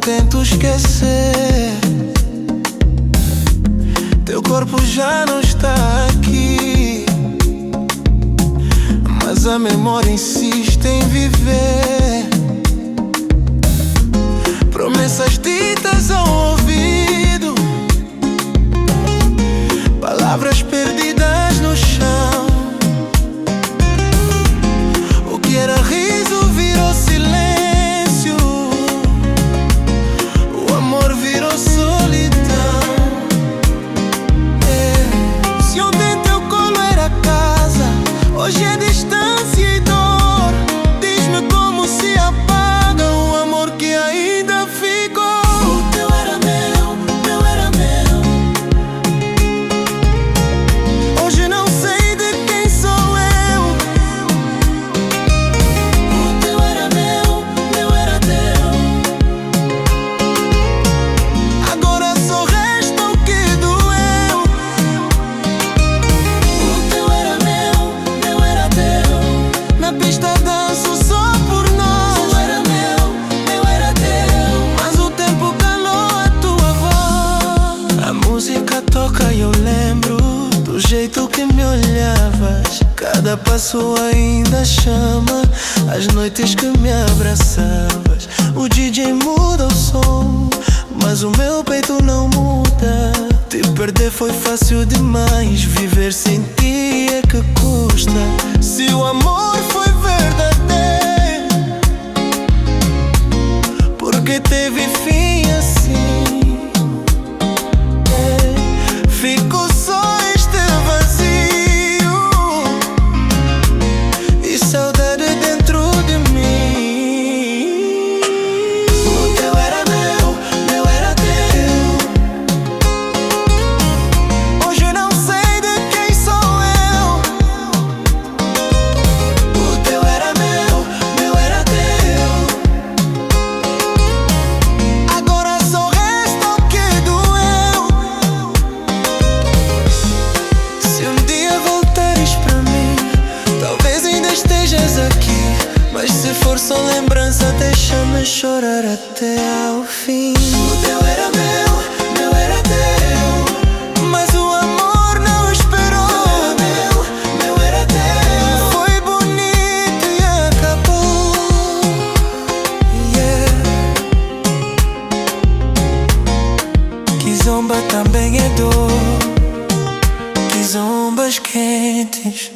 tento esquecer. Teu corpo já não está aqui, mas a memória insiste em viver. Promessas ditas ao ouvido, palavras perdidas no chão. O que era riso virou silêncio, o amor virou solidão. Se ontem teu colo era casa, hoje é distância e dor. Diz-me como se apaga o amor que ainda ficou. O teu era meu, meu era meu. Hoje não sei de quem sou eu. O teu era meu, meu era teu. Agora só resta o que doeu. O teu era meu, meu era teu. Na pista danço só por nós. Tu era meu, eu era teu. Mas o tempo calou a tua voz. A música toca e eu lembro do jeito que me olhavas. Cada passo ainda chama as noites que me abraçavas. O DJ muda o som, mas o meu peito não muda. Te perder foi fácil demais, viver sem ti é que custa. Se o amor foi verdadeiro, porque teve fim assim? Ficou só este vazio e saudade dentro de mim. O teu era meu, meu era teu. Hoje não sei de quem sou eu. O teu era meu, meu era teu. Agora só resta o que doeu. Se um dia voltares pra mim, talvez ainda estejas aqui, mas se for só lembrança, deixa-me chorar até ao fim. O teu era meu, meu era teu. Mas o amor não esperou. O teu era meu, meu era teu. Foi bonito e acabou. Yeah. Kizomba também é dor, quizombas quentes.